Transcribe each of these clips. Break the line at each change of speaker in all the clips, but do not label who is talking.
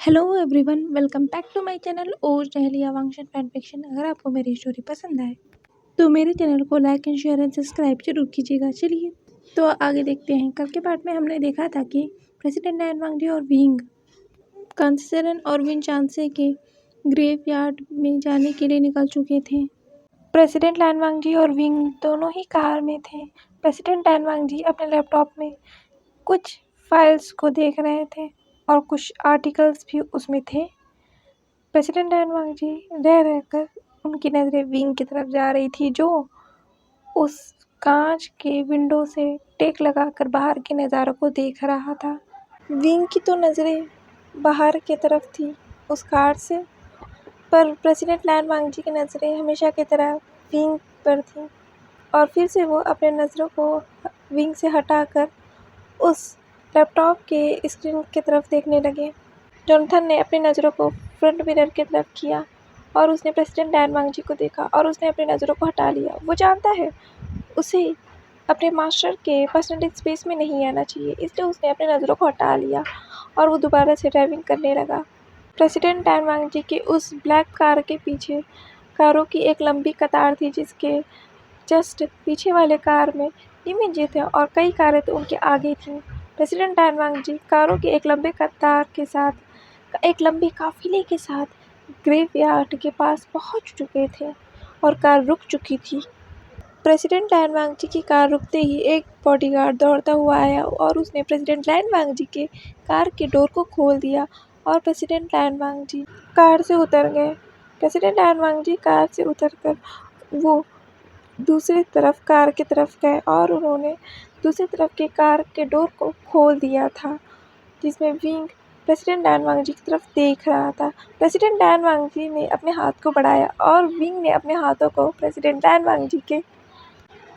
Hello everyone, welcome back to my channel ओज टहलिया वांगशन फैन फिक्शन। अगर आपको मेरी स्टोरी पसंद आए तो मेरे चैनल को like and share and subscribe जरूर कीजिएगा। चलिए तो आगे देखते हैं। कल के पार्ट में हमने देखा था कि प्रेसिडेंट लैन वांगजी और विंग कांसेरन और विन चांसे के ग्रेवयार्ड में जाने के लिए निकल चुके थे। प्रेसिडेंट लैन वांगजी और विंग दोनों ही कार में थे। प्रेसिडेंट लैन वांगजी अपने लैपटॉप में कुछ फाइल्स को देख रहे थे और कुछ आर्टिकल्स भी उसमें थे। प्रेसिडेंट लैन वांगजी रह रहकर उनकी नज़रें विंग की तरफ जा रही थी, जो उस कांच के विंडो से टेक लगाकर बाहर के नज़ारों को देख रहा था। विंग की तो नज़रें बाहर की तरफ थी उस कार से, पर प्रेसिडेंट लैन वांगजी की नज़रें हमेशा की तरह विंग पर थी। और फिर से वो अपने नज़रों को विंग से हटाकर उस लैपटॉप के स्क्रीन की तरफ देखने लगे। जोनाथन ने अपनी नज़रों को फ्रंट मिरर की तरफ किया और उसने प्रेसिडेंट लैन वांगजी को देखा और उसने अपनी नज़रों को हटा लिया। वो जानता है उसे अपने मास्टर के पर्सनल स्पेस में नहीं आना चाहिए, इसलिए उसने अपनी नज़रों को हटा लिया और वो दोबारा से ड्राइविंग करने लगा। प्रेसिडेंट लैन वांगजी के उस ब्लैक कार के पीछे कारों की एक लंबी कतार थी, जिसके जस्ट पीछे वाले कार में इमेजेस थे और कई कारें तो उनके आगे थीं। प्रेसिडेंट लैन वांगजी कारों की एक लंबे कतार के साथ, एक लंबे काफिले के साथ ग्रेवयार्ड के पास पहुंच चुके थे और कार रुक चुकी थी। प्रेसिडेंट लैन वांगजी की कार रुकते ही एक बॉडीगार्ड दौड़ता हुआ आया और उसने प्रेसिडेंट लैन वांगजी के कार के डोर को खोल दिया और प्रेसिडेंट लैन वांगजी कार से उतर गए। प्रेसिडेंट लैन वांगजी कार से उतरकर वो दूसरी तरफ कार की तरफ गए और उन्होंने दूसरी तरफ के कार के डोर को खोल दिया था, जिसमें विंग प्रेसिडेंट लैन वांगजी की तरफ देख रहा था। प्रेसिडेंट लैन वांगजी ने अपने हाथ को बढ़ाया और विंग ने अपने हाथों को प्रेसिडेंट लैन वांगजी के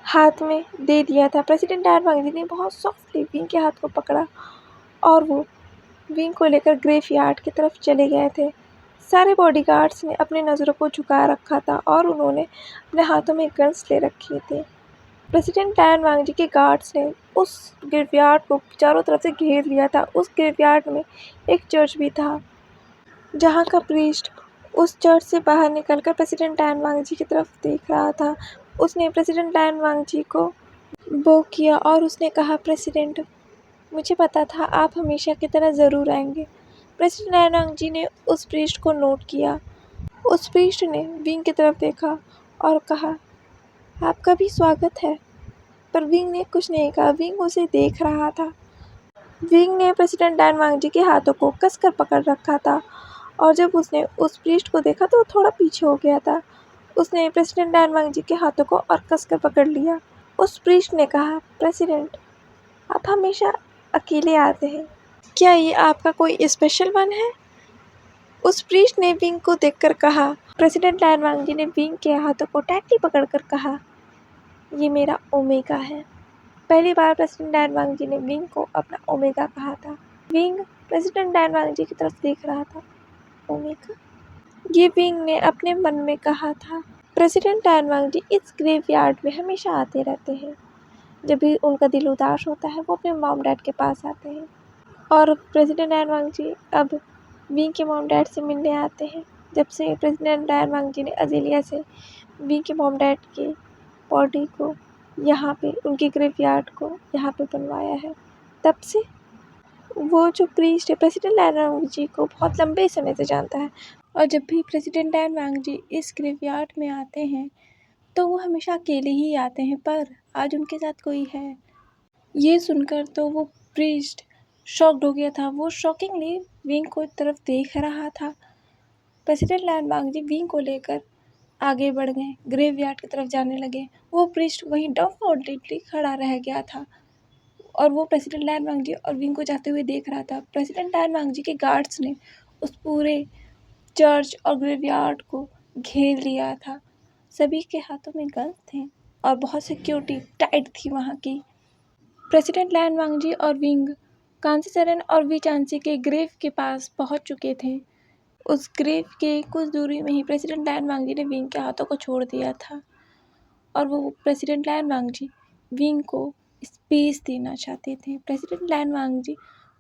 हाथ में दे दिया था। प्रेसिडेंट लैन वांगजी ने बहुत सॉफ्टली विंग के हाथ को पकड़ा और वो विंग को लेकर ग्रेवयार्ड की तरफ चले गए थे। सारे बॉडीगार्ड्स ने अपनी नज़रों को झुका रखा था और उन्होंने अपने हाथों में गन्स ले रखे थे। प्रेसिडेंट लैन वांगजी के गार्ड्स ने उस ग्रेवयार्ड को चारों तरफ से घेर लिया था। उस ग्रेवयार्ड में एक चर्च भी था, जहाँ का प्रीस्ट उस चर्च से बाहर निकलकर प्रेसिडेंट लैन वांगजी की तरफ देख रहा था। उसने प्रेसिडेंट लैन वांगजी को बो किया और उसने कहा, प्रेसिडेंट, मुझे पता था आप हमेशा की तरह ज़रूर आएंगे। प्रेसिडेंट लैन वांगजी ने उस प्रीस्ट को नोट किया। उस प्रीस्ट ने विंग की तरफ देखा और कहा, आपका भी स्वागत है। पर विंग ने कुछ नहीं कहा, विंग उसे देख रहा था। विंग ने प्रेसिडेंट लैन वांगजी के हाथों को कसकर पकड़ रखा था और जब उसने उस प्रीस्ट को देखा तो वो थोड़ा पीछे हो गया था। उसने प्रेसिडेंट लैन वांगजी के हाथों को और कसकर पकड़ लिया। उस प्रीस्ट ने कहा, प्रेसिडेंट, आप हमेशा अकेले आते हैं, क्या ये आपका कोई स्पेशल वन है? उस प्रीस्ट ने विंग को देखकर कहा। प्रेसिडेंट लैन वांगजी ने विंग के हाथों को टाइटली पकड़कर कहा, ये मेरा ओमेगा है। पहली बार प्रेसिडेंट लैन वांगजी ने विंग को अपना ओमेगा कहा था। विंग प्रेसिडेंट लैन वांगजी की तरफ देख रहा था। ओमेगा? ये विंग ने अपने मन में कहा था। प्रेसिडेंट लैन वांगजी इस ग्रेवयार्ड में हमेशा आते रहते हैं। जब भी उनका दिल उदास होता है वो अपने मॉम डैड के पास आते हैं और प्रेसिडेंट लैन वांगजी अब विंग के मॉम डैड से मिलने आते हैं। जब से प्रेसिडेंट लैन वांगजी ने अजेलिया से विंग के मॉम डैड के बॉडी को यहाँ पे, उनके ग्रेवयार्ड को यहाँ पे बनवाया है, तब से वो जो प्रीस्ट है प्रेसिडेंट लैन वांगजी को बहुत लंबे समय से जानता है। और जब भी प्रेसिडेंट लैन वांगजी इस ग्रेवयार्ड में आते हैं तो वो हमेशा अकेले ही आते हैं, पर आज उनके साथ कोई है। ये सुनकर तो वो प्रीस्ट शॉक्ड हो गया था। वो शॉकिंगली विंग को तरफ देख रहा था। प्रेसिडेंट लैन वांगजी विंग को लेकर आगे बढ़ गए, ग्रेवयार्ड की तरफ जाने लगे। वो प्रीस्ट वहीं डम्फाउंडेडली खड़ा रह गया था और वो प्रेसिडेंट लैन वांगजी और विंग को जाते हुए देख रहा था। प्रेसिडेंट लैन वांगजी के गार्ड्स ने उस पूरे चर्च और ग्रेवयार्ड को घेर लिया था। सभी के हाथों में गन्स थे और बहुत सिक्योरिटी टाइट थी वहाँ की। प्रेसिडेंट लैन वांगजी और विंग कांसेरन और वी चांसी के ग्रेव के पास पहुँच चुके थे। उस ग्रेव के कुछ दूरी में ही प्रेसिडेंट लैन वांगजी ने विंग के हाथों को छोड़ दिया था और वो प्रेसिडेंट लैन वांगजी विंग को स्पेस देना चाहते थे। प्रेसिडेंट लैन वांगजी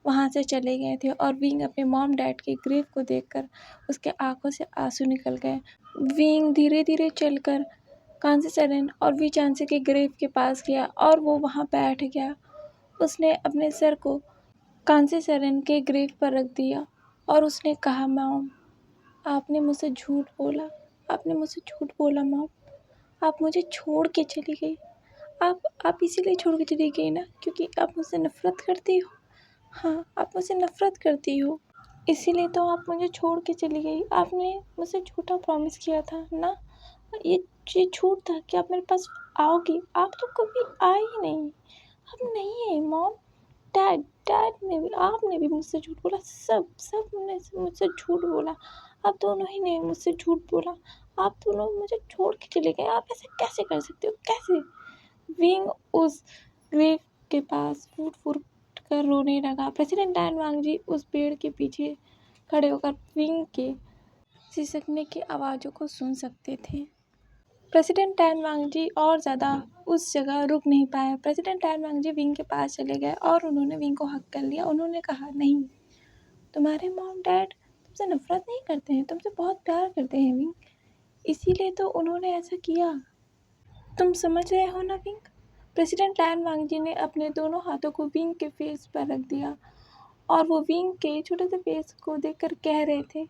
वहाँ से चले गए थे और विंग अपने मॉम डैड के ग्रेव को देखकर उसके आंखों से आंसू निकल गए। विंग धीरे धीरे चलकर कांसी सेरेन और वी चांसी के ग्रेव के पास गया और वो वहाँ बैठ गया। उसने अपने सर को कांसी सेरेन के ग्रेव पर रख दिया और उसने कहा, मॉम, आपने मुझसे झूठ बोला, आपने मुझसे झूठ बोला मॉम, आप मुझे छोड़ के चली गई। आप इसीलिए छोड़ के चली गई ना क्योंकि आप मुझसे नफ़रत करती हो। हाँ, आप मुझसे नफ़रत करती हो, इसीलिए तो आप मुझे छोड़ के चली गई। आपने मुझसे झूठा प्रॉमिस किया था ना, ये झूठ था कि आप मेरे पास आओगी। आप तो कभी आई ही नहीं। अब नहीं है मॉम, डैड ने भी, आपने भी मुझसे झूठ बोला। सब ने मुझसे झूठ बोला। आप दोनों ही ने मुझसे झूठ बोला। आप दोनों मुझे छोड़ के चले गए। आप ऐसे कैसे कर सकते हो, कैसे? विंग उस ग्रेव के पास फूट फूट कर रोने लगा। प्रेसिडेंट टैन वांग जी उस पेड़ के पीछे खड़े होकर विंग के सिसकने की आवाज़ों को सुन सकते थे। प्रेसिडेंट टैन वांग जी और ज़्यादा उस जगह रुक नहीं पाए। प्रेसिडेंट टैन वांग जी विंग के पास चले गए और उन्होंने विंग को हक कर लिया। उन्होंने कहा, नहीं, तुम्हारे मॉम डैड तुमसे नफ़रत नहीं करते हैं, तुमसे बहुत प्यार करते हैं विंग, इसीलिए तो उन्होंने ऐसा किया। तुम समझ रहे हो ना विंग? प्रेसिडेंट टैन वांग जी ने अपने दोनों हाथों को विंग के फेस पर रख दिया और वो विंग के छोटे से फेस को देखकर कह रहे थे,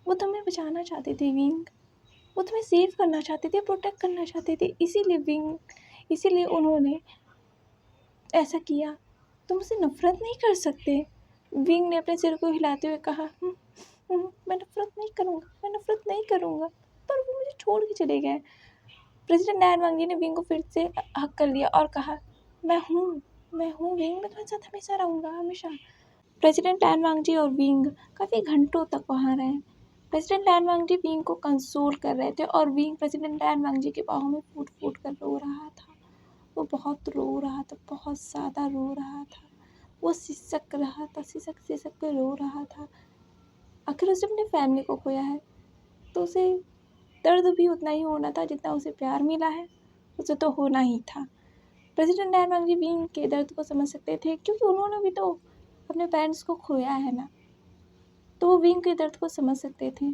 वो तुम्हें बचाना चाहते थे विंग, वो तुम्हें सेव करना चाहते थे, प्रोटेक्ट करना चाहते थे, इसीलिए उन्होंने ऐसा किया। तुम मुझसे नफ़रत नहीं कर सकते। विंग ने अपने सिर को हिलाते हुए कहा, मैं नफ़रत नहीं करूँगा, मैं नफ़रत नहीं करूँगा, पर वो मुझे छोड़ के चले गए। प्रेसिडेंट टैन वांग जी ने विंग को फिर से हक कर लिया और कहा, मैं हूँ विंग, मैं तुम्हारे साथ हमेशा रहूँगा, हमेशा। प्रेसिडेंट टैन वांग जी और विंग काफ़ी घंटों तक वहाँ रहे। प्रेसिडेंट टैन वांग जी विंग को कंसोल कर रहे थे और विंग प्रेसिडेंट टैन वांग जी के बाहों में फूट फूट कर रो रहा था। वो बहुत रो रहा था, बहुत ज़्यादा रो रहा था। वो सिसक रहा था, सिसक कर रो रहा था। आखिर उसने अपनी फैमिली को खोया है तो उसे दर्द भी उतना ही होना था जितना उसे प्यार मिला है, उसे तो होना ही था। प्रेसिडेंट टैन वांग जी विंग के दर्द को समझ सकते थे क्योंकि उन्होंने भी तो अपने पेरेंट्स को खोया है ना, तो वो विंग के दर्द को समझ सकते थे।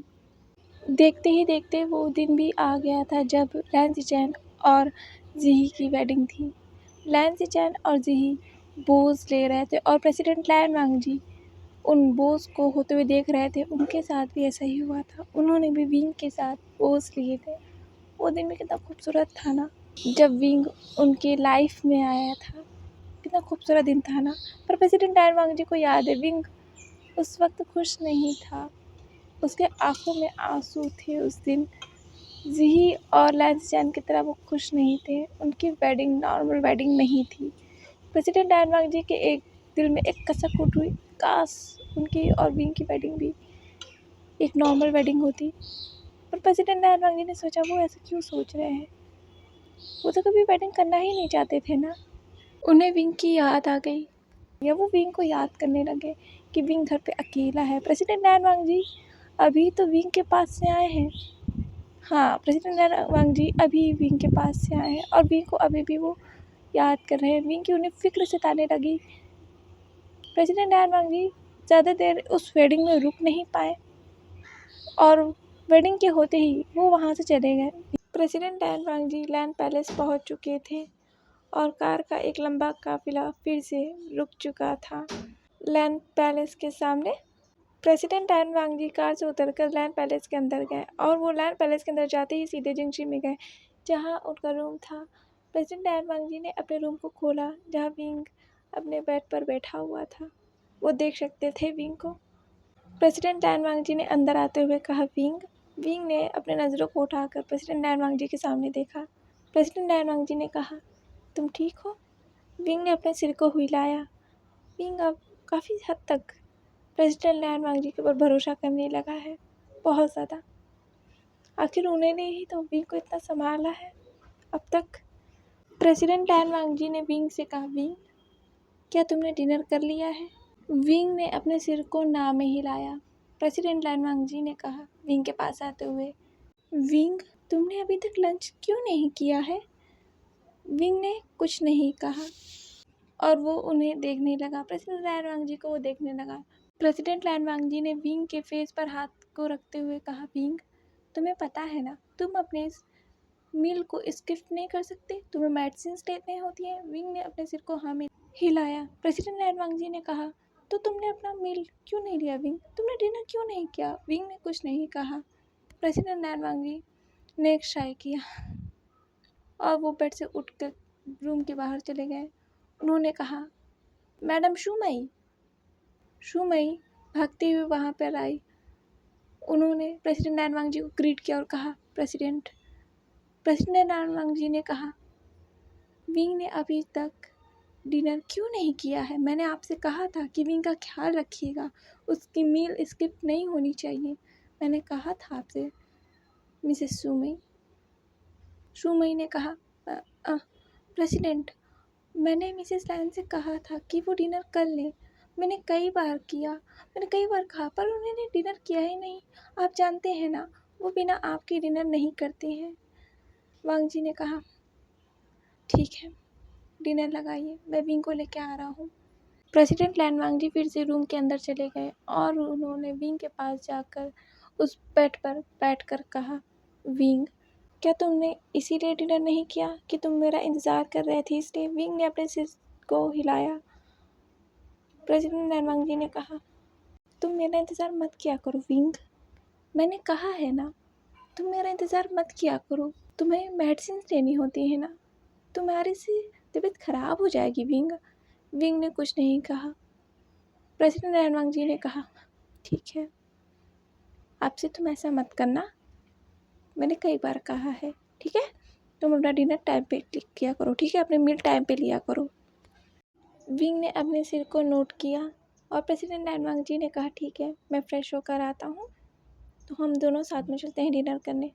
देखते ही देखते वो दिन भी आ गया था जब लैन ज़िचैन और ज़िही की वेडिंग थी। लैन ज़िचैन और ज़िही बोझ ले रहे थे और प्रेसिडेंट टैन वांग जी उन बोझ को होते हुए देख रहे थे। उनके साथ भी ऐसा ही हुआ था, उन्होंने भी विंग के साथ बोझ लिए थे। वो दिन भी कितना खूबसूरत था ना, जब विंग उनके लाइफ में आया था, कितना खूबसूरत दिन था ना। पर प्रेसिडेंट टैन वांग जी को याद है, विंग उस वक्त खुश नहीं था, उसके आंखों में आंसू थे उस दिन। ज़िही और लैन ज़िचैन की तरह वो खुश नहीं थे, उनकी वेडिंग नॉर्मल वेडिंग नहीं थी। प्रेसिडेंट टैन वांग जी के एक दिल में एक कसक उठ हुई, काश उनकी और विंग की वेडिंग भी एक नॉर्मल वेडिंग होती। पर प्रेसिडेंट टैन वांग जी ने सोचा, वो ऐसा क्यों सोच रहे हैं, वो तो कभी वेडिंग करना ही नहीं चाहते थे ना। उन्हें विंग की याद आ गई या वो विंग को याद करने लगे कि विंग घर पे अकेला है। प्रेसिडेंट टैन वांग जी अभी तो विंग के पास से आए हैं। हाँ, प्रेसिडेंट टैन वांग जी अभी विंग के पास से आए हैं और विंग को अभी भी वो याद कर रहे हैं। विंग की उन्हें फ़िक्र सताने लगी। प्रेसिडेंट टैन वांग जी ज़्यादा देर उस वेडिंग में रुक नहीं पाए और वेडिंग के होते ही वो वहाँ से चले गए। प्रेसिडेंट टैन वांग जी लैंड पैलेस पहुँच चुके थे और कार का एक लंबा काफिला फिर से रुक चुका था लैंड पैलेस के सामने। प्रेसिडेंट टैन वांग जी कार से उतरकर लैंड पैलेस के अंदर गए और वो लैंड पैलेस के अंदर जाते ही सीधे जिंगशी में गए जहाँ उनका रूम था। प्रेसिडेंट टैन वांग जी ने अपने रूम को खोला जहाँ विंग अपने बेड पर बैठा हुआ था, वो देख सकते थे विंग को। प्रेसिडेंट टैन वांग जी ने अंदर आते हुए कहा, विंग ने अपने नज़रों को उठाकर प्रेसिडेंट टैन वांग जी के सामने देखा। प्रेसिडेंट टैन वांग जी ने कहा, तुम ठीक हो? विंग ने अपने सिर को हिलाया। विंग अब काफ़ी हद तक प्रेसिडेंट टैन वांग जी के ऊपर भरोसा करने लगा है, बहुत ज़्यादा। आखिर उन्होंने ही तो विंग को इतना संभाला है अब तक। प्रेसिडेंट टैन वांग जी ने विंग से कहा, विंग, क्या तुमने डिनर कर लिया है? विंग ने अपने सिर को ना में हिलाया। प्रेसिडेंट टैन वांग जी ने कहा विंग के पास आते हुए, विंग, तुमने अभी तक लंच क्यों नहीं किया है? विंग ने कुछ नहीं कहा। और वो उन्हें देखने लगा। प्रेसिडेंट लैन वांगजी को वो देखने लगा। प्रेसिडेंट लैन वांगजी ने विंग के फेस पर हाथ को रखते हुए कहा, विंग, तुम्हें पता है ना, तुम अपने इस मील को स्किप नहीं कर सकते, तुम्हें मेडिसिन लेनी होती है। विंग ने अपने सिर को हाँ में हिलाया। प्रेसिडेंट लैन वांगजी ने कहा, तो तुमने अपना मील क्यों नहीं लिया विंग, तुमने डिनर क्यों नहीं किया? विंग ने कुछ नहीं कहा। प्रेसिडेंट लैन वांगजी ने एक शाय किया और वो बेड से उठकर रूम के बाहर चले गए। उन्होंने कहा, मैडम शुमई। शुमई भागते हुए वहाँ पर आई। उन्होंने प्रेसिडेंट लैन वांगजी को ग्रीट किया और कहा, प्रेसिडेंट लैन वांगजी ने कहा, विंग ने अभी तक डिनर क्यों नहीं किया है? मैंने आपसे कहा था कि विंग का ख्याल रखिएगा, उसकी मील स्किप नहीं होनी चाहिए। मैंने कहा था आपसे, मिसेस शुमई। शुमई ने कहा, प्रेसिडेंट, मैंने मिसेस लैन से कहा था कि वो डिनर कर लें। मैंने कई बार कहा, पर उन्होंने डिनर किया ही नहीं। आप जानते हैं ना, वो बिना आपके डिनर नहीं करते हैं। वांगजी ने कहा, ठीक है, डिनर लगाइए, मैं विंग को लेके आ रहा हूँ। प्रेसिडेंट लैन वांगजी फिर से रूम के अंदर चले गए और उन्होंने विंग के पास जाकर उस बेड पर बैठकर कहा, विंग, क्या तुमने इसीलिए डिनर नहीं किया कि तुम मेरा इंतज़ार कर रहे थे इसलिए? विंग ने अपने सिर को हिलाया। प्रेसिडेंट लैन वांगजी ने कहा, तुम मेरा इंतज़ार मत किया करो विंग, मैंने कहा है ना, तुम मेरा इंतज़ार मत किया करो, तुम्हें मेडिसिन लेनी होती है ना, तुम्हारी से तबीयत खराब हो जाएगी विंग। विंग ने कुछ नहीं कहा। प्रेसिडेंट लैन वांगजी ने कहा, ठीक है, आपसे तुम ऐसा मत करना, मैंने कई बार कहा है, ठीक है, तुम अपना डिनर टाइम पे किया करो, ठीक है, अपने मील टाइम पे लिया करो। विंग ने अपने सिर को नोट किया और प्रेसिडेंट लैन वांगजी ने कहा, ठीक है, मैं फ्रेश होकर आता हूँ, तो हम दोनों साथ में चलते हैं डिनर करने।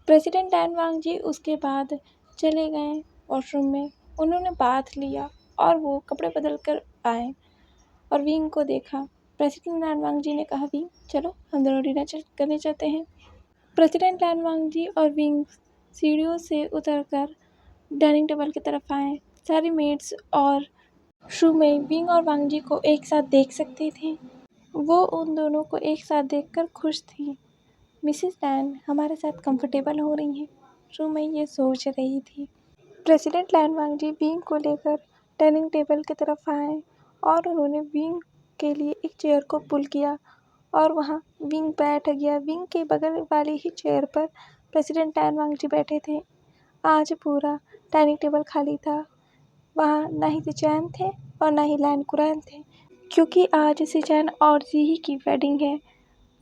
प्रेसिडेंट लैन वांगजी उसके बाद चले गए वॉशरूम में। उन्होंने बाथ लिया और वो कपड़े बदल कर आए और विंग को देखा। प्रेसिडेंट लैन वांगजी ने कहा, विंग, चलो हम दोनों डिनर करने चलते हैं। प्रेसिडेंट लैन वांगजी और विंग सीढ़ियों से उतरकर डाइनिंग टेबल की तरफ आए। सारी मेड्स और शुमई विंग और वांगजी को एक साथ देख सकती थी। वो उन दोनों को एक साथ देखकर खुश थी। मिसेस लैन हमारे साथ कंफर्टेबल हो रही हैं, शुमई ये सोच रही थी। प्रेसिडेंट लैन वांगजी विंग को लेकर डाइनिंग टेबल की तरफ आए और उन्होंने विंग के लिए एक चेयर को पुल किया और वहाँ विंग बैठ गया। विंग के बगल वाली ही चेयर पर प्रेसिडेंट लैन वांगजी बैठे थे। आज पूरा डाइनिंग टेबल खाली था। वहाँ ना ही सिचैन थे और ना ही लैन कुरैन थे, क्योंकि आज सिचैन और जीही की वेडिंग है।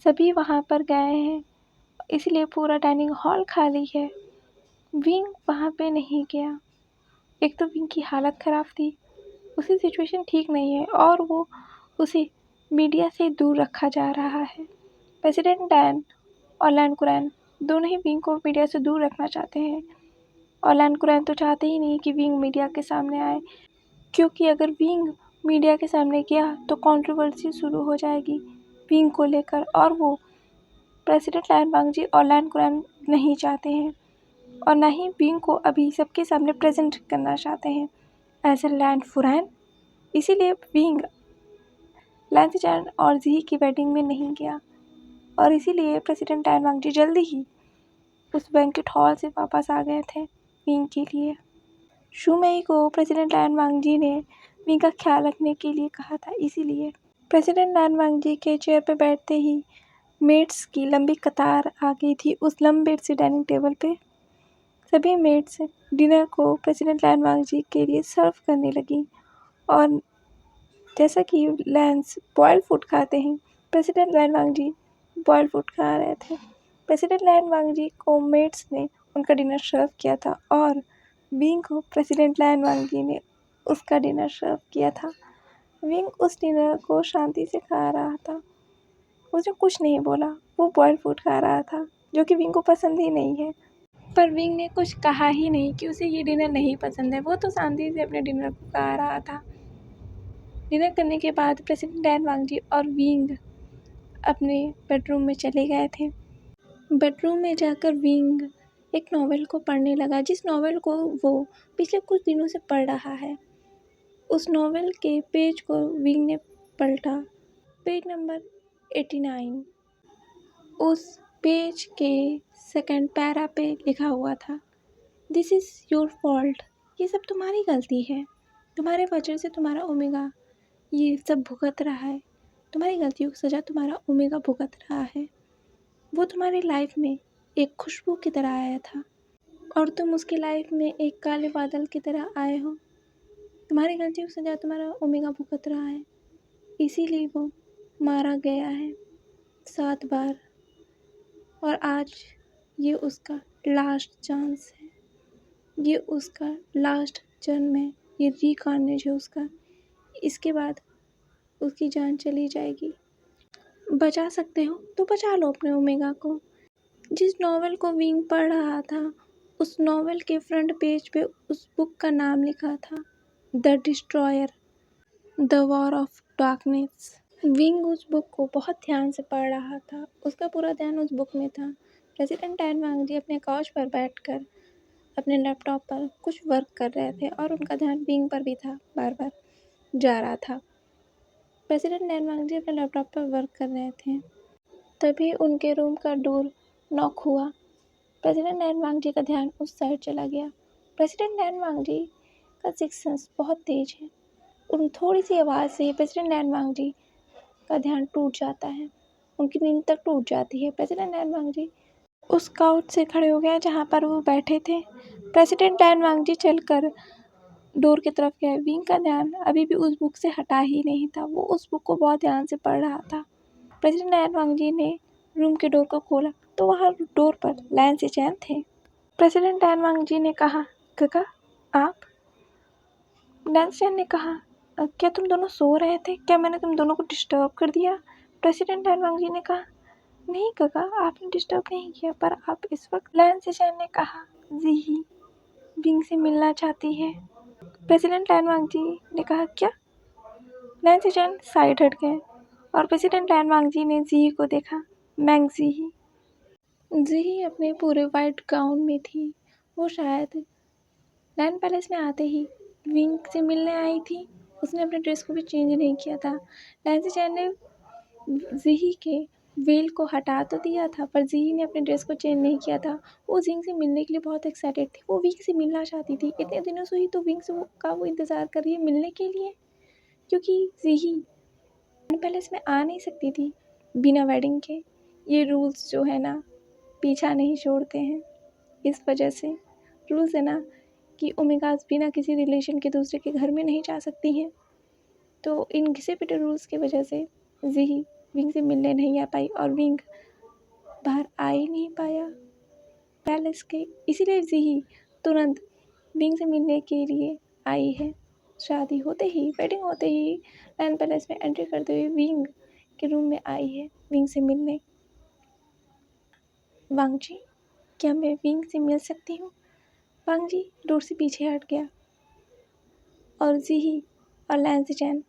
सभी वहाँ पर गए हैं, इसलिए पूरा डाइनिंग हॉल खाली है। विंग वहाँ पे नहीं गया। एक तो विंग की हालत ख़राब थी, उसकी सिचुएशन ठीक नहीं है और वो उसे मीडिया से दूर रखा जा रहा है। प्रेसिडेंट लैन और लैन कुरैन दोनों ही विंग को मीडिया से दूर रखना चाहते हैं और लैन कुरैन तो चाहते ही नहीं कि विंग मीडिया के सामने आए, क्योंकि अगर विंग मीडिया के सामने गया तो कंट्रोवर्सी शुरू हो जाएगी विंग को लेकर और वो प्रेसिडेंट लैन वांगजी और लैन कुरैन नहीं चाहते हैं और ना ही विंग को अभी सबके सामने प्रेजेंट करना चाहते हैं एज ए लैन फुरैन। इसीलिए विंग लैन सिचैन और जीही की वेडिंग में नहीं गया और इसीलिए प्रेसिडेंट लैन वांगजी जल्दी ही उस बैंक्वेट हॉल से वापस आ गए थे विंग के लिए। शुमई को प्रेसिडेंट लैन वांगजी ने विंग का ख्याल रखने के लिए कहा था, इसीलिए प्रेसिडेंट लैन वांगजी के चेयर पर बैठते ही मेड्स की लंबी कतार आ गई थी उस लंबे से डाइनिंग टेबल पे। सभी मेड्स डिनर को प्रेसिडेंट लैन वांगजी के लिए सर्व करने लगी और जैसा कि लैंस बॉयल्ड फूड खाते हैं, प्रेसिडेंट लैन वांगजी बॉयल्ड फूड खा रहे थे। प्रेसिडेंट लैन वांगजी को मेड्स ने उनका डिनर सर्व किया था और विंग को प्रेसिडेंट लैन वांगजी ने उसका डिनर सर्व किया था। विंग उस डिनर को शांति से खा रहा था, उसने कुछ नहीं बोला, वो बॉयल्ड फूड खा रहा था जो कि विंग को पसंद ही नहीं है। पर विंग ने कुछ कहा ही नहीं कि उसे ये डिनर नहीं पसंद है, वो तो शांति से अपने डिनर को खा रहा था। डिनर करने के बाद प्रेसिडेंट लैन वांगजी और विंग अपने बेडरूम में चले गए थे। बेडरूम में जाकर विंग एक नॉवेल को पढ़ने लगा, जिस नॉवेल को वो पिछले कुछ दिनों से पढ़ रहा है। उस नॉवेल के पेज को विंग ने पलटा। Page number 89। उस पेज के सेकंड पैरा पे लिखा हुआ था, दिस इज़ योर फॉल्ट। ये सब तुम्हारी गलती है, तुम्हारे वजह से तुम्हारा ओमेगा ये सब भुगत रहा है। तुम्हारी गलतियों की सज़ा तुम्हारा ओमेगा भुगत रहा है। वो तुम्हारी लाइफ में एक खुशबू की तरह आया था और तुम उसकी लाइफ में एक काले बादल की तरह आए हो। तुम्हारी गलतियों की सज़ा तुम्हारा ओमेगा भुगत रहा है, इसीलिए वो मारा गया है 7 बार और आज ये उसका लास्ट चांस है। ये उसका लास्ट जन्म है, ये रीकार्नेज है उसका। इसके बाद उसकी जान चली जाएगी। बचा सकते हो तो बचा लो अपने ओमेगा को। जिस नॉवेल को विंग पढ़ रहा था, उस नॉवेल के फ्रंट पेज पे उस बुक का नाम लिखा था, the destroyer, the war of darkness. Wing उस बुक को बहुत ध्यान से पढ़ रहा था, उसका पूरा ध्यान उस बुक में था। प्रेसिडेंट टैन वांग जी अपने काउच पर बैठकर अपने लैपटॉप पर कुछ वर्क कर रहे थे और उनका ध्यान विंग पर भी था, बार बार जा रहा था। प्रेसिडेंट टैन वांग जी अपने लैपटॉप पर वर्क कर रहे थे, तभी उनके रूम का डोर नॉक हुआ। प्रेसिडेंट टैन वांग जी का ध्यान उस साइड चला गया। प्रेसिडेंट टैन वांग जी का सिक्स सेंस बहुत तेज है। उन थोड़ी सी आवाज़ से ही प्रेसिडेंट टैन वांग जी का ध्यान टूट जाता है, उनकी नींद तक टूट जाती है। प्रेसिडेंट टैन वांग जी उस काउच से खड़े हो गए जहाँ पर वो बैठे थे। प्रेसिडेंट टैन वांग जी चलकर डोर की तरफ गए। विंग का ध्यान अभी भी उस बुक से हटा ही नहीं था, वो उस बुक को बहुत ध्यान से पढ़ रहा था। प्रेसिडेंट टैन वांग जी ने रूम के डोर को खोला तो वहाँ डोर पर लैन सिचैन थे। प्रेसिडेंट टैन वांग जी ने कहा, काका आप? लैन सिचैन ने कहा, क्या तुम दोनों सो रहे थे? क्या मैंने तुम दोनों को डिस्टर्ब कर दिया? प्रेसिडेंट टैन वांग जी ने कहा, नहीं काका, आपने डिस्टर्ब नहीं किया, पर आप इस वक्त। लैन सिचैन ने कहा, जी विंग से मिलना चाहती है। प्रेसिडेंट टैन वांग जी ने कहा, क्या? लैन सिचैन साइड हट गए और प्रेसिडेंट टैन वांग जी ने जी को देखा। मैंग जी अपने पूरे वाइट गाउन में थी। वो शायद लैंड पैलेस में आते ही विंग से मिलने आई थी। उसने अपने ड्रेस को भी चेंज नहीं किया था। लैन सिचैन ने जी के वेल को हटा तो दिया था, पर जी ने अपने ड्रेस को चेंज नहीं किया था। वो विंग से मिलने के लिए बहुत एक्साइटेड थी। वो विंग से मिलना चाहती थी। इतने दिनों से ही तो विंग से वो इंतज़ार कर रही है मिलने के लिए, क्योंकि जी पैलेस में आ नहीं सकती थी बिना वेडिंग के। ये रूल्स जो है ना, पीछा नहीं छोड़ते हैं। इस वजह से रूल्स है ना कि ओमेगास बिना किसी रिलेशन के दूसरे के घर में नहीं जा सकती हैं। तो इन घिसे पिटे रूल्स की वजह से जी विंग से मिलने नहीं आ पाई और विंग बाहर आ ही नहीं पाया पैलेस के। इसीलिए जी तुरंत विंग से मिलने के लिए आई है। शादी होते ही, वेडिंग होते ही लैंड पैलेस में एंट्री करते हुए विंग के रूम में आई है विंग से मिलने। वांग जी, क्या मैं विंग से मिल सकती हूँ? वांग जी डोर से पीछे हट गया और जी और लैन सिचैन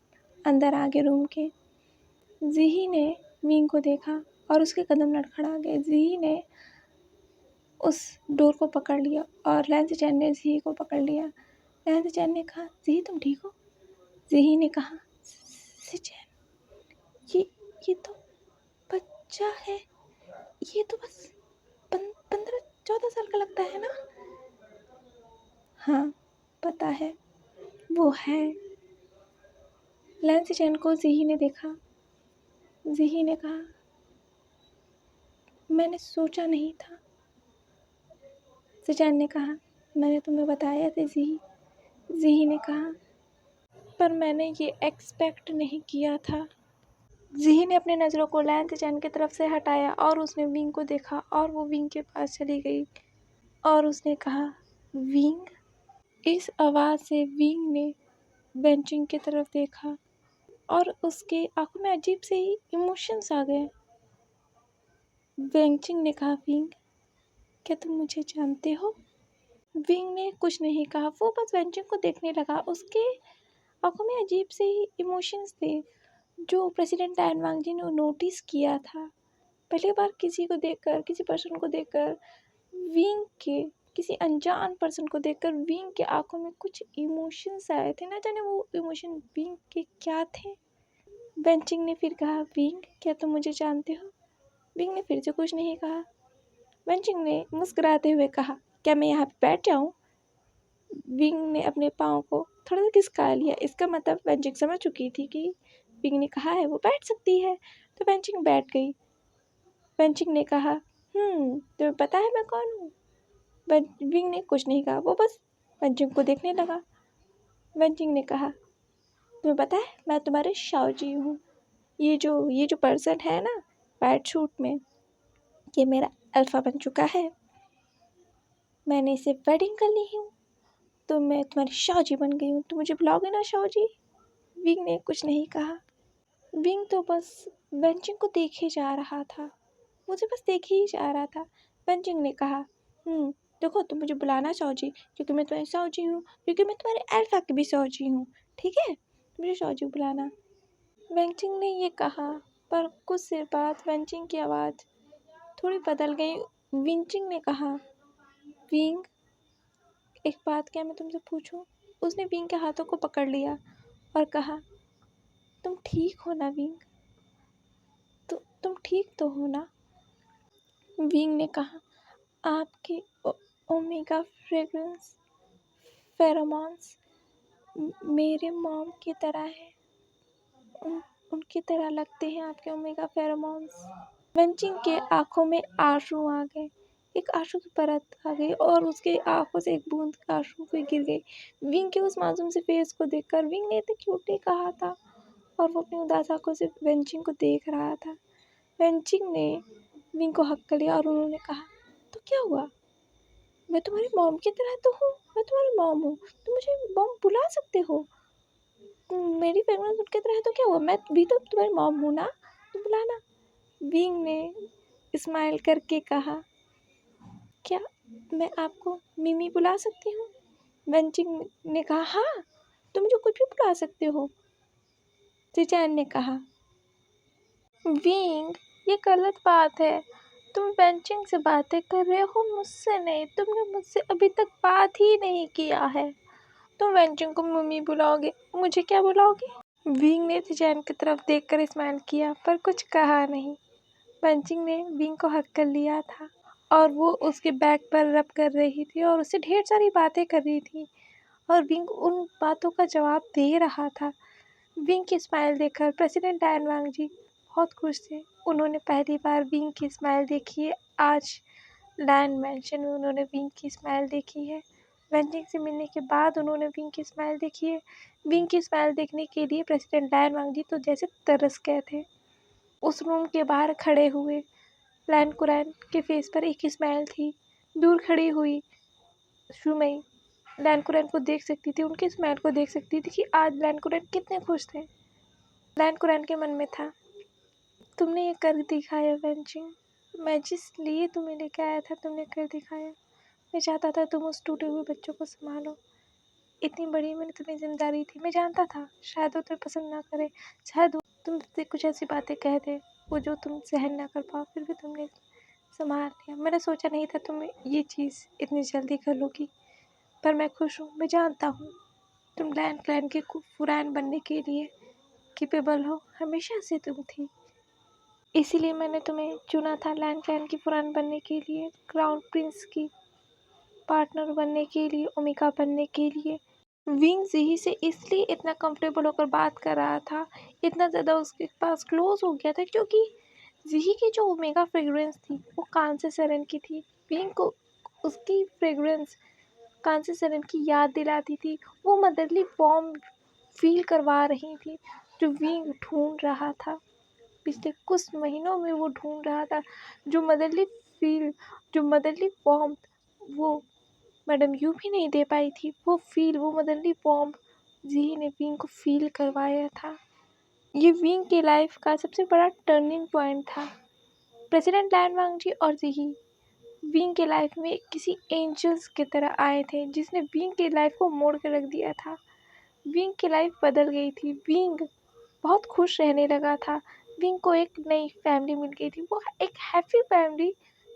अंदर आ गए रूम के। जी ने विंग को देखा और उसके कदम लड़खड़ा गए। जी ने उस डोर को पकड़ लिया और लैन सिचैन ने जी को पकड़ लिया। लैन सिचैन ने कहा, जी तुम ठीक हो? जी ने कहा, सिचैन ये तो बच्चा है, ये तो बस 15-14 साल का लगता है ना? हाँ पता है, वो है। लैन सिचैन को जी ने देखा। जी ने कहा, मैंने सोचा नहीं था। सिचैन ने कहा, मैंने तुम्हें बताया था जी। जी ने कहा, पर मैंने ये एक्सपेक्ट नहीं किया था। जी ने अपनी नज़रों को लैन सिचैन की तरफ से हटाया और उसने विंग को देखा और वो विंग के पास चली गई और उसने कहा, विंग? इस आवाज़ से विंग ने वेंचिंग की तरफ देखा और उसके आंखों में अजीब से ही इमोशंस आ गए। वेंचिंग ने कहा, विंग क्या तुम मुझे जानते हो? विंग ने कुछ नहीं कहा, वो बस वेंचिंग को देखने लगा। उसके आंखों में अजीब से ही इमोशंस थे जो प्रेसिडेंट टैन वांग जी ने नोटिस किया था। पहली बार किसी को देखकर, किसी पर्सन को देखकर विंग के किसी अनजान पर्सन को देखकर विंग के आंखों में कुछ इमोशंस आए थे। ना जाने वो इमोशन विंग के क्या थे। वेंचिंग ने फिर कहा, विंग क्या तुम मुझे जानते हो? विंग ने फिर से कुछ नहीं कहा। वेंचिंग ने मुस्कुराते हुए कहा, क्या मैं यहाँ पे बैठ जाऊँ? विंग ने अपने पाँव को थोड़ा सा खिसका लिया। इसका मतलब वेंचिंग समझ चुकी थी कि विंग ने कहा है वो बैठ सकती है, तो वेंचिंग बैठ गई। वेंचिंग ने कहा, तुम्हें पता है मैं कौन हूँ? विंग ने कुछ नहीं कहा, वो बस वेंचिंग को देखने लगा। वेंचिंग ने कहा, तुम्हें पता है मैं तुम्हारे शाओजी हूँ। ये जो पर्सन है ना वाइट सूट में, ये मेरा अल्फा बन चुका है। मैंने इसे वेडिंग कर ली हूँ, तो मैं तुम्हारी शाओजी बन गई हूँ। तो मुझे बुलाओगे ना शाओजी? विंग ने कुछ नहीं कहा। विंग तो बस वेंचिंग को देखे जा रहा था, मुझे बस देखे ही जा रहा था। वेंचिंग ने कहा, देखो तुम मुझे बुलाना शाओजी, क्योंकि मैं तुम्हारी शाओजी हूँ, क्योंकि मैं तुम्हारे अल्फा की भी शाओजी हूँ, ठीक है? मुझे शाओजी बुलाना। वेंचिंग ने ये कहा, पर कुछ देर बाद वेंचिंग की आवाज़ थोड़ी बदल गई। विंचिंग ने कहा, विंग एक बात क्या मैं तुमसे पूछूं? उसने विंग के हाथों को पकड़ लिया और कहा, तुम ठीक हो ना विंग? तुम ठीक तो हो ना? विंग ने कहा, आपके ओमेगा फ्रेग्रेंस फेरोमोन्स मेरे मॉम की तरह है, उनकी तरह लगते हैं आपके ओमेगा फेरोमोन्स। वेंचिंग के आंखों में आंसू आ गए, एक आंसू की परत आ गई और उसके आंखों से एक बूंद आंसू पे गिर गई। विंग के उस मासूम से फेस को देखकर विंग ने इतने क्यूट नहीं कहा था और वो अपनी उदास आंखों से वेंचिंग को देख रहा था। वेंचिंग ने विंग को हक कर लिया और उन्होंने कहा, तो क्या हुआ? मैं तुम्हारी मॉम की तरह तो हूँ, मैं तुम्हारी मॉम हूँ, तुम मुझे मॉम बुला सकते हो। मेरी फ्रेग्रेंस उनकी तरह है तो क्या हुआ? मैं भी तो तुम्हारी मॉम हूँ ना, तुम बुलाना। विंग ने स्माइल करके कहा, क्या मैं आपको मिमी बुला सकती हूँ? वेंचिंग ने कहा, हाँ तुम मुझे कुछ भी बुला सकते हो। जिचैन ने कहा, विंग ये गलत बात है, तुम वेंचिंग से बातें कर रहे हो, मुझसे नहीं। तुमने मुझसे अभी तक बात ही नहीं किया है, तुम वेंचिंग को मम्मी बुलाओगे, मुझे क्या बुलाओगे? विंग ने जिचैन की तरफ देखकर स्माइल किया पर कुछ कहा नहीं। वेंचिंग ने विंग को हक कर लिया था और वो उसके बैक पर रब कर रही थी और उससे ढेर सारी बातें कर रही थी और विंग उन बातों का जवाब दे रहा था। विंग की स्माइल देखकर प्रेसिडेंट डायन वांग जी बहुत खुश थे। उन्होंने पहली बार विंग की स्माइल देखी है। आज लैंड मैंशन में उन्होंने विंग की स्माइल देखी है। वेंचिंग से मिलने के बाद उन्होंने विंग की स्माइल देखी है। विंग की स्माइल देखने के लिए प्रेसिडेंट डायन वांग जी तो जैसे तरस गए थे। उस रूम के बाहर खड़े हुए लैंड कुरैन के फेस पर एक ही स्माइल थी। दूर खड़ी हुई शुमई लैंड कुरैन को देख सकती थी, उनके स्माइल को देख सकती थी कि आज लैंड कुरैन कितने खुश थे। लैंड कुरैन के मन में था, तुमने ये कर दिखाया वेंचिंग, मैं जिस लिए तुम्हें लेके आया था तुमने कर दिखाया। मैं चाहता था तुम उस टूटे हुए बच्चों को संभालो, इतनी बड़ी मैंने तुम्हें जिम्मेदारी थी। मैं जानता था शायद वो तुम्हें पसंद ना करे, शायद वो तुमसे कुछ ऐसी बातें कह दे वो जो तुम सहन ना कर पाओ, फिर भी तुमने संभाल लिया। मैंने सोचा नहीं था तुम ये चीज़ इतनी जल्दी कर लोगी, पर मैं खुश हूँ। मैं जानता हूँ तुम लैंड क्लैन के फुरान बनने के लिए कैपेबल हो, हमेशा से तुम थी। इसीलिए मैंने तुम्हें चुना था लैंड क्लैन की फुरान बनने के लिए, क्राउन प्रिंस की पार्टनर बनने के लिए, ओमेगा बनने के लिए। विंग ज़ीही से इसलिए इतना कंफर्टेबल होकर बात कर रहा था, इतना ज़्यादा उसके पास क्लोज हो गया था, क्योंकि ज़ीही की जो ओमेगा फ्रेग्रेंस थी वो कांसे सेरेन की थी। विंग को उसकी फ्रेग्रेंस कांसे सेरेन की याद दिलाती थी। वो मदरली वार्म फील करवा रही थी जो विंग ढूंढ रहा था। पिछले कुछ महीनों में वो ढूंढ रहा था जो मदरली फील, जो मदरली वार्मथ वो मैडम यू भी नहीं दे पाई थी। वो फील, वो मदरली वार्मथ जी ने विंग को फील करवाया था। ये विंग की लाइफ का सबसे बड़ा टर्निंग पॉइंट था। प्रेसिडेंट लैन वांग जी और जी विंग के लाइफ में किसी एंजल्स की तरह आए थे जिसने विंग की लाइफ को मोड़ कर रख दिया था। विंग की लाइफ बदल गई थी। विंग बहुत खुश रहने लगा था। विंग को एक नई फैमिली मिल गई थी, वो एक हैप्पी फैमिली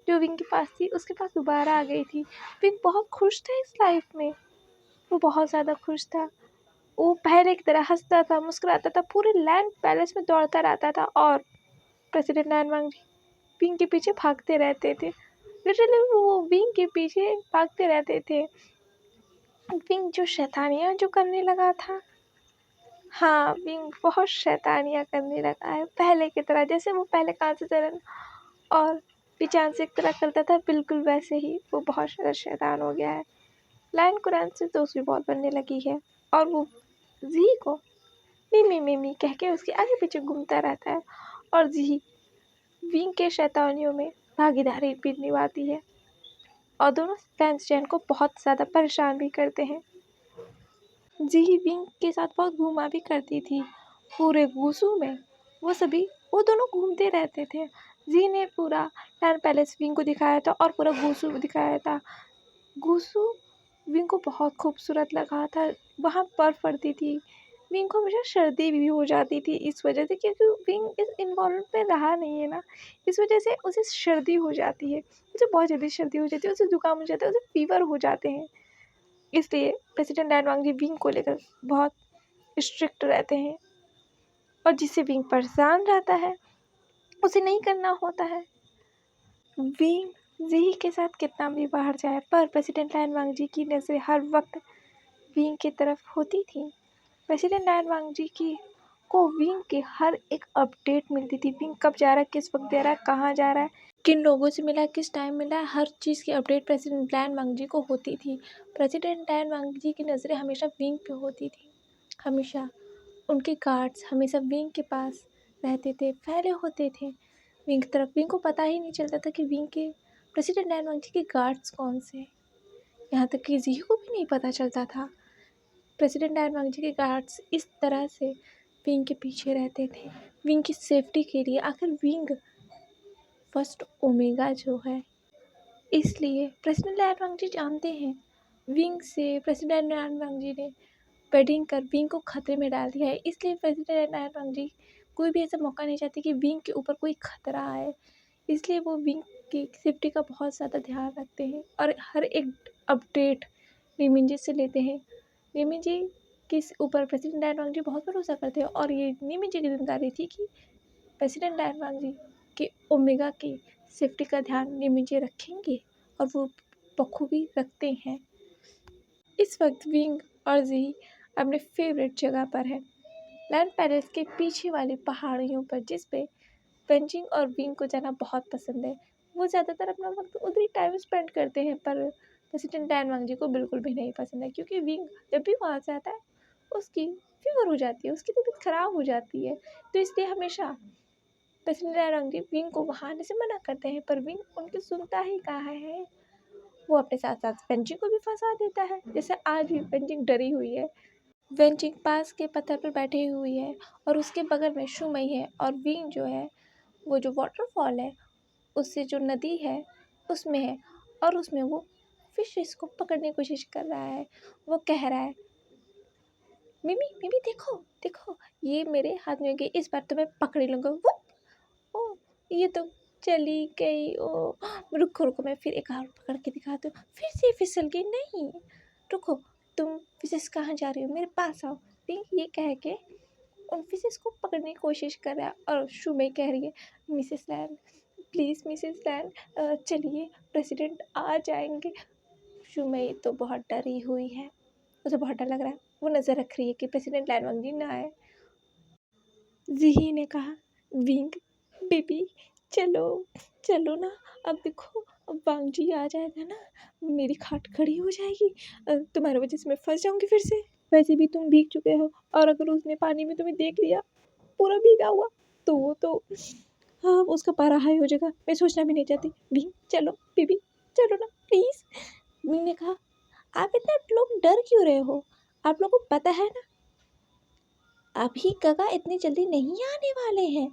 जो विंग के पास थी उसके पास दोबारा आ गई थी। विंग बहुत खुश था इस लाइफ में, वो बहुत ज़्यादा खुश था। वो पहले की तरह हंसता था, मुस्कुराता था, पूरे लैंड पैलेस में दौड़ता रहता था और प्रेसिडेंट लैन वांग जी विंग के पीछे भागते रहते थे। लिटरली वो विंग के पीछे भागते रहते थे। विंग जो शैतानियाँ जो करने लगा था, हाँ विंग बहुत शैतानियाँ करने लगा है पहले की तरह। जैसे वो पहले कांचीचरण और पिचान से एक तरह करता था, बिल्कुल वैसे ही वो बहुत ज़्यादा शैतान हो गया है। लायन कुरान से दोस्त भी बहुत बनने लगी है और वो जी को मिमी मिमी कह के उसके आगे पीछे घूमता रहता है और जी विंग के शैतानियों में भागीदारी भी निभाती है और दोनों फैंस जैन को बहुत ज़्यादा परेशान भी करते हैं। जी विंग के साथ बहुत घूमा भी करती थी पूरे वुसू में। वो दोनों घूमते रहते थे। जी ने पूरा लैंड पैलेस विंग को दिखाया था और पूरा वुसू दिखाया था। वुसू विंग को बहुत खूबसूरत लगा था। वहाँ बर्फ़ पड़ती थी, विंग को हमेशा सर्दी भी हो जाती थी इस वजह से, क्योंकि विंग इस इन्वायरमेंट में रहा नहीं है ना, इस वजह से उसे सर्दी हो जाती है। उसे बहुत जल्दी सर्दी हो जाती है, उसे ज़ुकाम हो जाता है, उसे फ़ीवर हो जाते हैं। इसलिए प्रेसिडेंट लैन वांग जी विंग को लेकर बहुत स्ट्रिक्ट रहते हैं और जिससे विंग परेशान रहता है उसे नहीं करना होता है। विंग जी के साथ कितना भी बाहर जाए पर प्रेसिडेंट लैन वांग जी की नज़रें हर वक्त विंग की तरफ होती थी। प्रेसिडेंट लैन वांग जी की को विंग के हर एक अपडेट मिलती थी। विंग कब जा रहा है, किस वक्त जा रहा है, कहाँ जा रहा है, किन लोगों से मिला, किस टाइम मिला, हर चीज़ की अपडेट प्रेसिडेंट लैन वांग जी को होती थी। प्रेसिडेंट लैन वांग जी की नज़रें हमेशा विंग पे होती थी। हमेशा उनके गार्ड्स हमेशा विंग के पास रहते थे, फैले होते थे विंग की तरफ। विंग को पता ही नहीं चलता था कि विंग के प्रेसिडेंट लैन वांग जी के गार्ड्स कौन से हैं। यहाँ तक कि जी को भी नहीं पता चलता था। प्रेसिडेंट लैन वांग जी के गार्ड्स इस तरह से विंग के पीछे रहते थे विंग की सेफ्टी के लिए। आखिर विंग फर्स्ट ओमेगा जो है, इसलिए प्रेसिडेंट लैन वांग जी जानते हैं विंग से प्रेसिडेंट लैन वांग जी ने बेडिंग कर विंग को खतरे में डाल दिया है। इसलिए प्रेसिडेंट लैन वांग जी कोई भी ऐसा मौका नहीं चाहती कि विंग के ऊपर कोई खतरा आए। इसलिए वो विंग की सेफ्टी का बहुत ज़्यादा ध्यान रखते हैं और हर एक अपडेट नीमिन जी से लेते हैं। नीमिन जी के ऊपर प्रेसिडेंट लैन वांग जी बहुत भरोसा करते हैं और ये नीमिन जी की जिम्मेदारी थी कि प्रेसिडेंट लैन वांग जी के ओमेगा की सेफ्टी का ध्यान नीमिन जी रखेंगे और वो बखूबी रखते हैं। इस वक्त विंग और जी अपने फेवरेट जगह पर है, लैंड पैलेस के पीछे वाली पहाड़ियों पर, जिस पे वेंजिंग और विंग को जाना बहुत पसंद है। वो ज़्यादातर अपना वक्त उधर ही टाइम स्पेंड करते हैं, पर प्रेसिडेंट लैन वांग जी को बिल्कुल भी नहीं पसंद है, क्योंकि विंग जब भी वहाँ से आता है उसकी फीवर हो जाती है, उसकी तबीयत ख़राब हो जाती है। तो इसलिए हमेशा प्रेसिडेंट लैन वांग जी विंग को वहाँ आने से मना करते हैं, पर विंग उनकी सुनता ही कहाँ है। वो अपने साथ साथ वेंजिंग को भी फंसा देता है, जैसे आज भी वेंजिंग डरी हुई है। वेंजिंग पास के पत्थर पर बैठी हुई है और उसके बगल में शुमई है और विंग जो है वो जो वाटरफॉल है उससे जो नदी है उसमें है और उसमें वो फिशेस को पकड़ने की कोशिश कर रहा है। वो कह रहा है, मिमी मिमी देखो देखो ये मेरे हाथ में गई, इस बार तो मैं पकड़ ही लूँगा। वो ओ ये तो चली गई। ओ रुको रुको, मैं फिर एक और पकड़ के दिखाती हूँ। फिर से फिसल गई। नहीं रुको, तुम फिशेस कहाँ जा रही हो, मेरे पास आओ। पिंक ये कह के उन फिशेस को पकड़ने की कोशिश कर रहा है और शुमे कह रही है, मिसेस लैन प्लीज़ मिसेस लैन चलिए प्रेसिडेंट आ जाएंगे। शुमे तो बहुत डरी हुई है, उसे बहुत डर लग रहा है। वो नज़र रख रही है कि प्रेसिडेंट लैन वांग जी ना आए। जी ने कहा, विंग बेबी चलो चलो ना, अब देखो अब वांग जी आ जाएगा ना, मेरी खाट खड़ी हो जाएगी, तुम्हारी वजह से मैं फंस जाऊंगी फिर से। वैसे भी तुम भीग चुके हो और अगर उसने पानी में तुम्हें देख लिया पूरा भीगा हुआ तो वो तो हाँ उसका पारा हाई हो जाएगा। मैं सोचना भी नहीं चाहती। विंग चलो बेबी चलो ना प्लीज़। विंग ने कहा, आप इतना लोग डर क्यों रहे हो, आप लोगों को पता है ना अभी गगा इतनी जल्दी नहीं आने वाले हैं,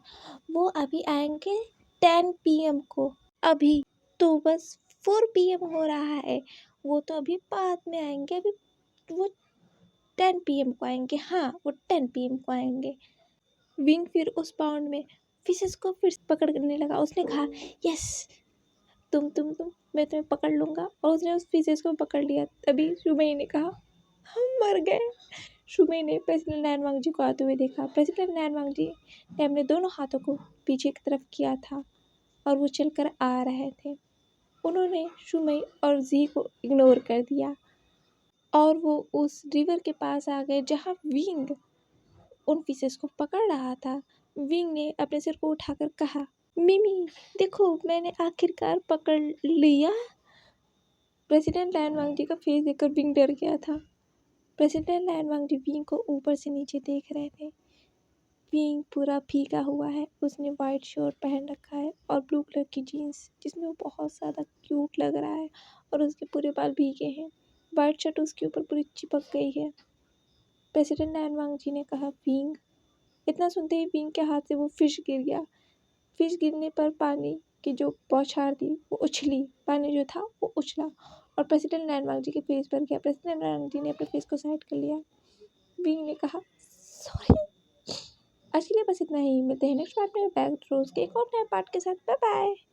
वो अभी आएंगे 10 PM को। अभी तो बस 4 PM हो रहा है, वो तो अभी बाद में आएंगे। अभी वो 10 PM को आएंगे। हाँ वो 10 PM को आएंगे। विंग फिर उस पाउंड में फिशेस को फिर पकड़ने लगा। उसने कहा, यस तुम मैं तुम्हें पकड़ लूँगा। और उसने उस फिशेस को पकड़ लिया। तभी शुमई ने कहा हम मर गए। शुमई ने प्रेसिडेंट नैन वांगजी को आते हुए देखा। प्रेसिडेंट नैन वांगजी ने अपने दोनों हाथों को पीछे की तरफ किया था और वो चलकर आ रहे थे। उन्होंने शुमई और जी को इग्नोर कर दिया और वो उस रिवर के पास आ गए जहाँ विंग उन फिशेस को पकड़ रहा था। विंग ने अपने सिर को उठाकर कहा, मिमी देखो मैंने आखिरकार पकड़ लिया। प्रेसिडेंट लैन वांगजी का फेस देखकर विंग डर गया था। प्रेसिडेंट लैन वांगजी विंग को ऊपर से नीचे देख रहे थे। विंग पूरा भीगा हुआ है। उसने वाइट शर्ट पहन रखा है और ब्लू कलर की जीन्स जिसमें वो बहुत ज़्यादा क्यूट लग रहा है और उसके पूरे बाल भीगे हैं। वाइट शर्ट उसके ऊपर पूरी चिपक गई है। प्रेसिडेंट लैन वांगजी ने कहा, विंग। इतना सुनते ही विंग के हाथ से वो फिश गिर गया। फिश गिरने पर पानी की जो बौछार थी वो उछली। पानी जो था वो उछला और प्रेसिडेंट लैन वांगजी के फेस पर गया। प्रेसिडेंट लैन वांगजी ने अपने फेस को साइड कर लिया। विंग ने कहा, सॉरी। आज के लिए बस इतना ही। मिलते हैं नेक्स्ट पार्ट में बैक रोज के एक और नए पार्ट के साथ। Bye bye.